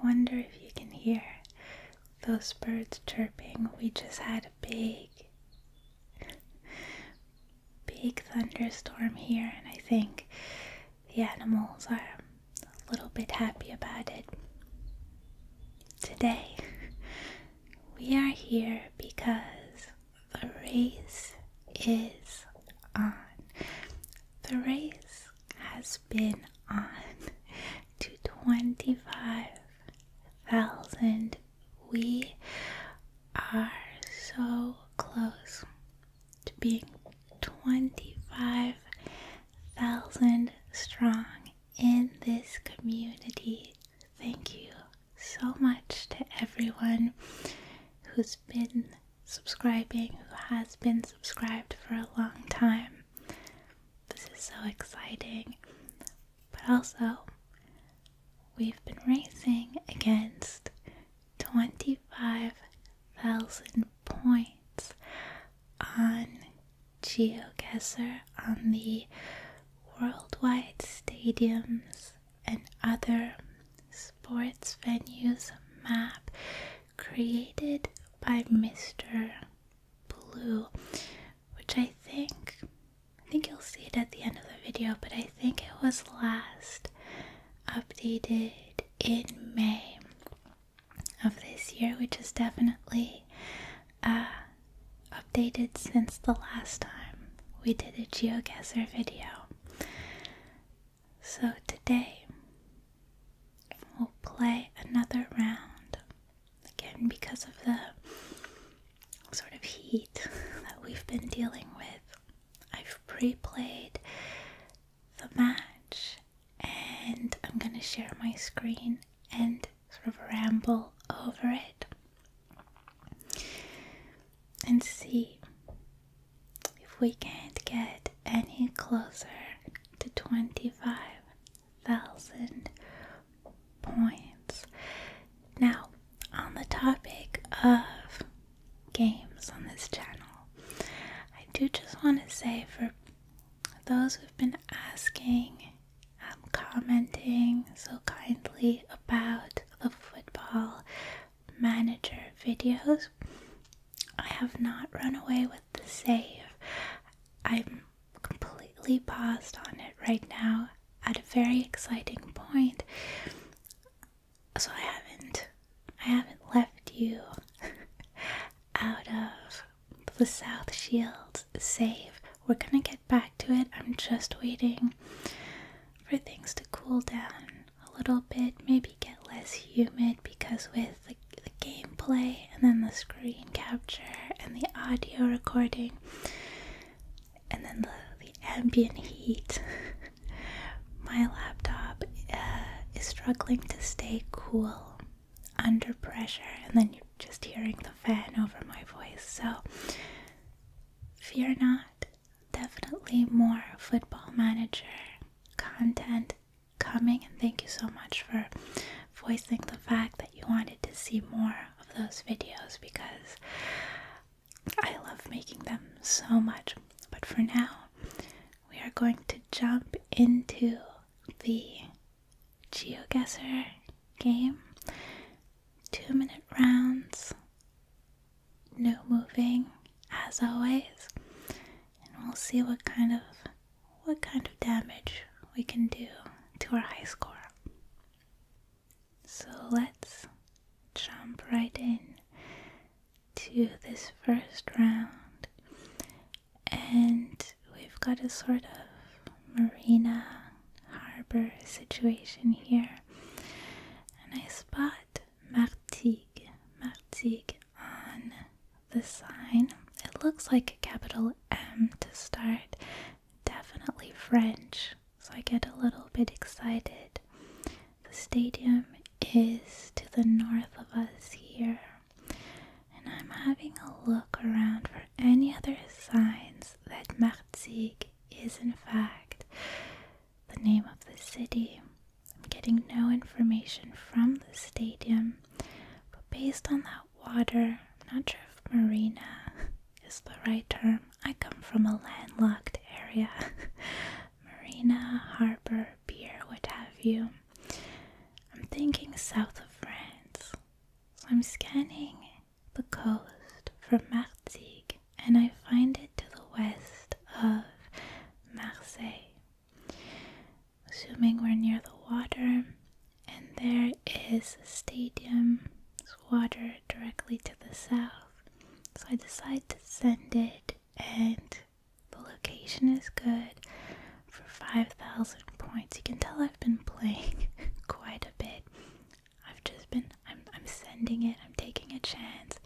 wonder if you can hear those birds chirping. We just had a big thunderstorm here, and I think the animals are a little bit happy about it. Today, we are here because the race is on. The race has been on to 25,000. We are so close to being 25,000 strong in this community. Thank you so much to everyone who's been subscribing, who has been subscribed for a long time. This is so exciting. But also, we've been racing against 25,000 points on Geoguessr, on the worldwide stadiums and other sports venues map created by Mr. Blue, which I think you'll see it at the end of the video, but I think it was last updated in May of this year, which is definitely updated since the last time we did a Geoguessr video. So today we'll play another round, again because of the sort of heat that we've been dealing with. I've pre-played the match and I'm going to share my screen and sort of ramble over it and see if we can't get any closer to 25,000 points. Now, on the topic of games on this channel, I do just want to say, for those who've been asking, commenting so kindly about the Football Manager videos, I have not run away with the save. I'm completely paused on it right now at a very exciting point, so I haven't left you out of the South Shield save. We're gonna get back to it. I'm just waiting for things to cool down a little bit, maybe get less humid, because with the gameplay and then the screen capture and the audio recording and then the ambient heat, my laptop is struggling to stay cool under pressure, and then you're just hearing the fan over my voice. So fear not, definitely more Football Manager content coming, and thank you so much for voicing the fact that you wanted to see more of those videos, because I love making them so much. But for now, we are going to jump into the Geoguessr game. 2-minute rounds, no moving as always, and we'll see what kind of damage we can do to our high score. So let's jump right in to this first round, and we've got a sort of marina harbor situation here, and I spot Martigues on the sign. It looks like a capital M to start, definitely French, so I get a little bit excited. The stadium is to the north of us here, and I'm having a look around for any other signs that Martigues is in fact the name of the city. I'm getting no information from the stadium, but based on that water, I'm not sure if marina is the right term. I come from a landlocked area. Marina, harbor, pier, what have you. I'm thinking south of France. USA. Assuming we're near the water, and there is a stadium, there's water directly to the south. So I decide to send it, and the location is good for 5,000 points. You can tell I've been playing quite a bit. I'm sending it, I'm taking a chance.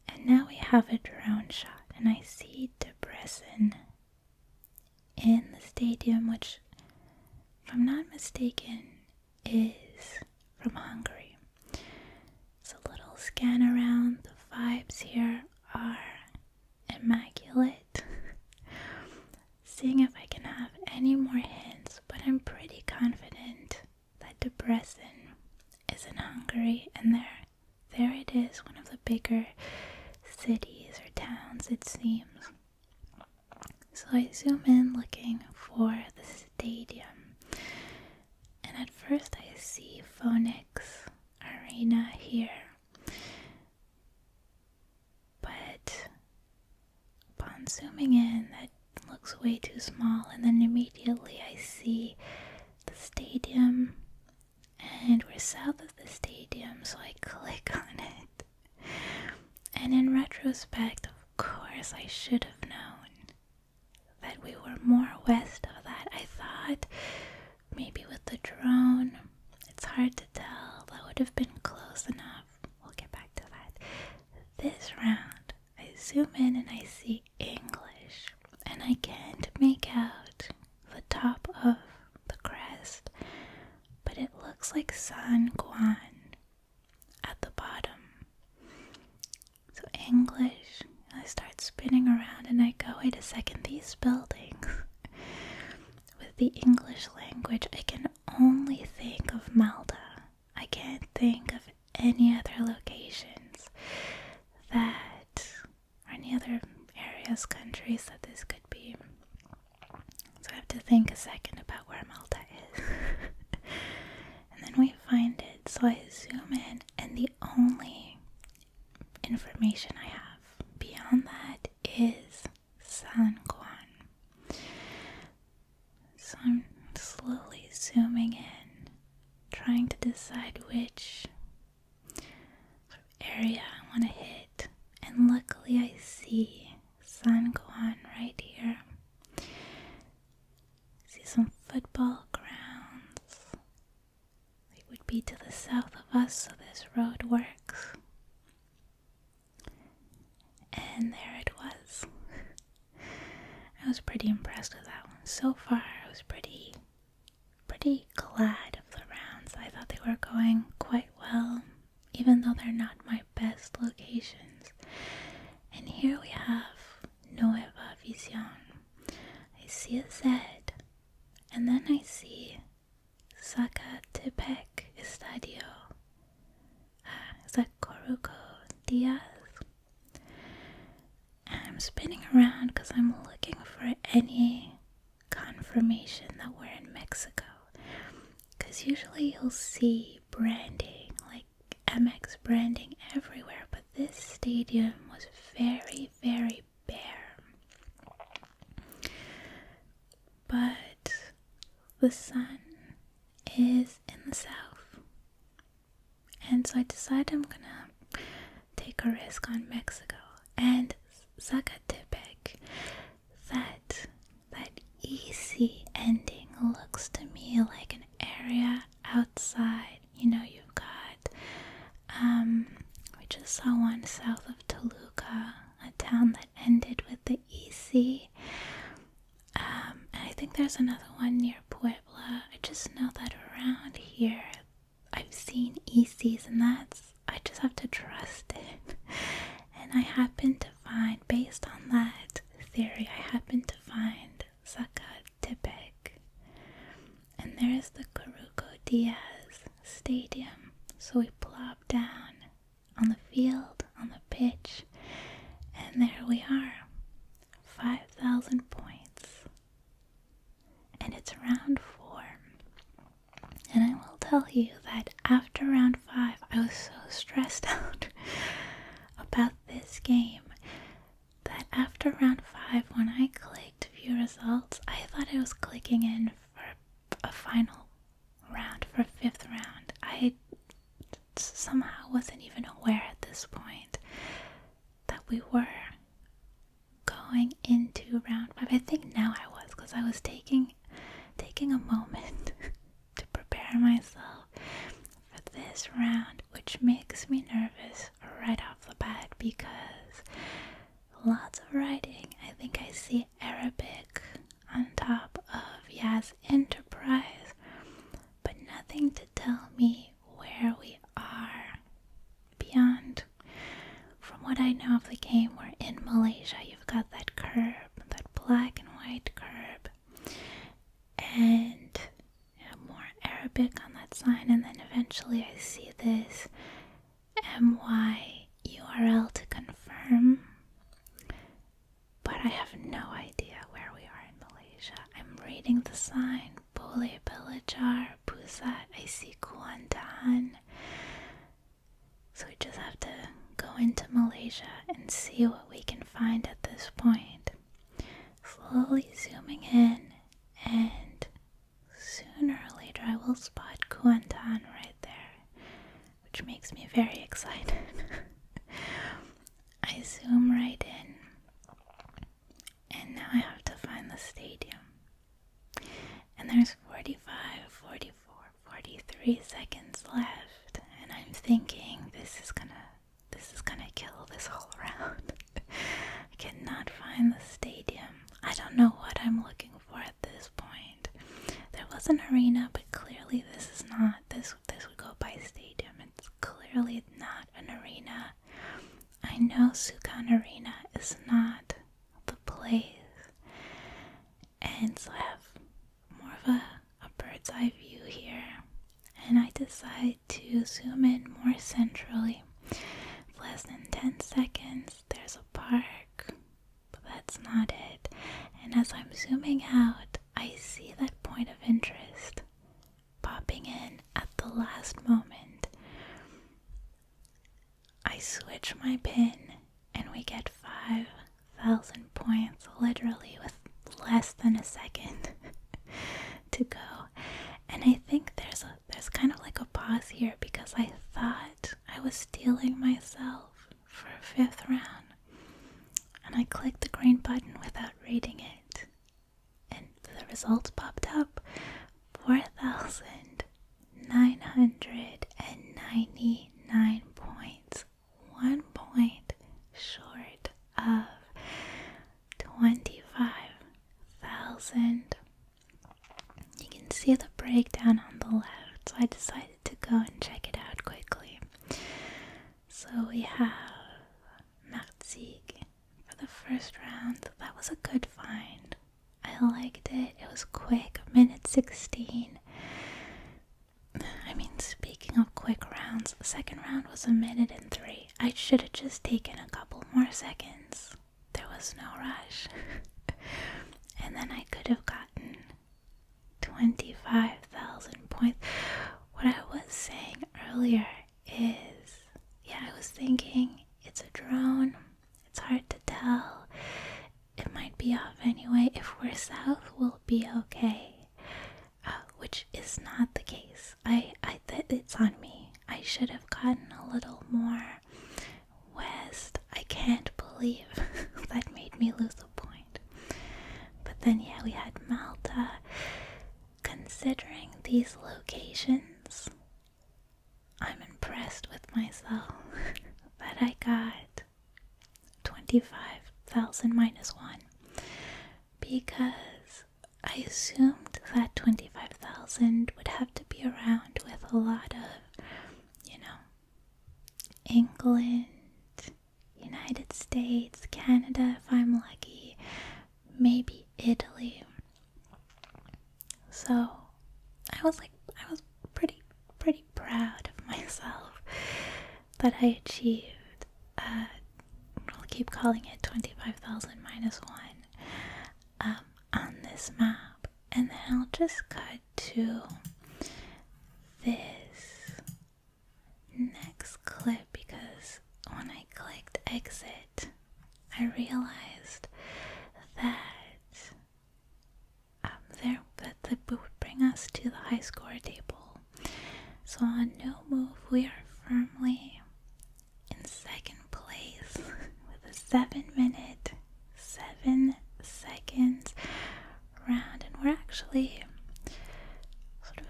And now we have a drone shot, and I see Debrecen in the stadium, which, if I'm not mistaken, is from Hungary. So a little scan around. The vibes here are immaculate. Seeing if I can have any more hints, but I'm pretty confident that Debrecen is in Hungary, and there it is, one of the bigger cities or towns, it seems. So I zoom in looking for the stadium, and at first I see Phoenix Arena here, but upon zooming in, that looks way too small, and then immediately I see the stadium, and we're south of the stadium, so I click on it. And in retrospect, of course, I should have known that we were more west of that. I thought maybe with the drone, it's hard to tell, that would have been close enough. We'll get back to that. This round, I zoom in and I see English, and I can't make out the top of the crest, but it looks like San Juan at the bottom. So English, I start spinning around and I go, wait a second, these buildings with the English language, I can only think of Malta. I can't think of any other locations that, or any other areas, countries that this could be. So I have to think a second about where Malta is. And then we find it, so I zoom in, and the only information I have beyond that is San Juan. So I'm slowly zooming in, trying to decide which area I want to hit, and luckily I see San Juan right here. See some football grounds. They would be to the south of us, so this road works. And there it was. I was pretty impressed with that one. So far, I was pretty glad of the rounds. I thought they were going quite well, even though they're not my best locations. And here we have Nueva Visión. I see a Z, and then I see Zacatepec Estadio. Is that Coruco Diaz? And I'm spinning around because I'm looking for any confirmation that we're in Mexico. Because usually you'll see branding, like MX branding everywhere, but this stadium was very, very bare. But the sun is in the south, and so I decided I'm gonna take a risk on Mexico. And Zacatepec, that EC ending looks to me like an area outside. You know, you've got we just saw one south of Toluca, a town that ended with the EC. And I think there's another one near Puebla. I just know that around here I've seen ECs, and I just have to trust it. And I happened to find, based on that theory, I happened to find Zacatepec. And there's the Coruco Diaz Stadium. So we plop down on the field, on the pitch, and there we are. 5,000 points. And it's round 4. And I will tell you that after round 5, I was so stressed out about this game that after round 5, when I clicked view results, rounds. I thought I was clicking in for a final round, for a 5th round. I somehow wasn't even aware at this point that we were going into round 5. I think now I was, because I was taking a moment to prepare myself for this round, which makes me nervous right off the bat because lots of writing. I think I see Arabic on top of Yas Enterprise, but nothing to tell me where we are beyond. From what I know of the game, we're in Malaysia. You've got that curb, that black and white curb, and more Arabic on that sign, and then eventually I see this MY URL to confirm, but I have no idea where we are in Malaysia. I'm reading the sign, Boleh Belajar, Pusat, I see Kuantan. So we just have to go into Malaysia and see what we can find at this point. Slowly zooming in, and sooner or later I will spot Kuantan right there, which makes me very excited. I zoom right in, and now I have to find the stadium. And there's 45, 44, 43 seconds left, and I'm thinking this is gonna kill this whole round. I cannot find the stadium. I don't know what I'm looking for at this point. There was an arena, but clearly this is not. This would go by stadium. It's clearly not an arena. I know Sukan Arena is not the place, and so I have more of a bird's eye view here, and I decide to zoom in more centrally. Less than 10 seconds, there's a park, but that's not it. And as I'm zooming out, I see that point of interest popping in at the last moment. I switch my pin, and we get 5,000 points, literally with less than a second to go. And I think there's kind of like a pause here, because I thought I was stealing myself for a 5th round, and I clicked the green button without reading it, and the results popped up. 4,999 points, 1 point short of 25,000. You can see the breakdown on the left, so I decided to go and check it out quickly. So we have Martigues for the first round. That was a good find. I liked it. It was quick, minute 16. I mean, speaking of quick rounds, the second round was 1:03. I should have just taken a couple more seconds. There was no rush. And then I could have gotten 25,000 points. What I was saying earlier is, I was thinking it's a drone. It's hard to tell. It might be off anyway. If we're south, we'll be okay. Which is not the case. It's on me. I should have gotten a little more west. I can't believe that made me lose a point. But then, we had Malta. Considering these locations, I'm impressed with myself that I got 25,000 minus 1, because I assumed that 25,000 would have to be around with a lot of, England, United States, Canada if I'm lucky, maybe Italy. So I was pretty proud of myself that I achieved, I'll keep calling it 25,000 minus 1 on this map. And then I'll just cut to this next clip, because when I clicked exit, I realized that there that would bring us to the high score table. So on no move, we are firmly in second place with a 7-minute, 7 seconds round, and we're actually sort of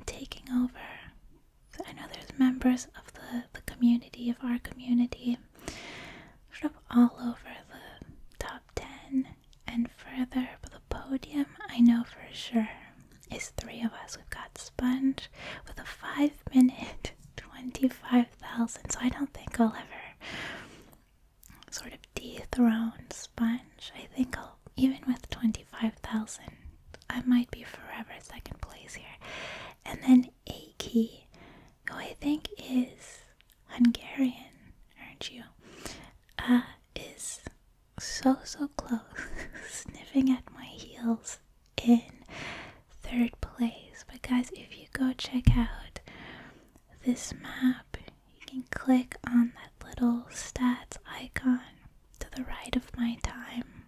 taking over. I know there's members of the community, of our community, sort of all over the top 10 and further, but the podium, I know for sure, is 3 of us. We've got Sponge with a 5-minute, 25,000, so I don't think I'll ever sort of dethrone Sponge. I think even with 25,000, I might be forever second place here. And then Aki, who I think is Hungarian, aren't you? Is so close, sniffing at my heels in 3rd place. But guys, if you go check out this map, you can click on that little stats icon to the right of my time,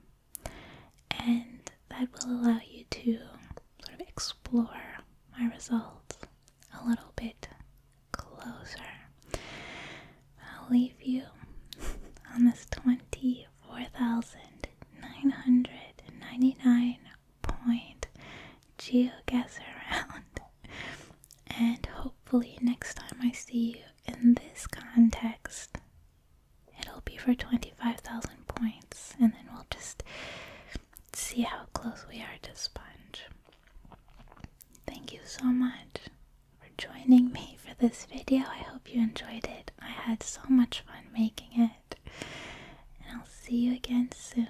and that will allow you to sort of explore my results a little bit closer. I'll leave you on this 24,999 point Geoguessr round, and hopefully next time I see you in this context, it'll be for 25,000 points, and then we'll just see how close we are to Sponge. Thank you so much for joining me for this video. I hope you enjoyed it. I had so much fun making it, and I'll see you again soon.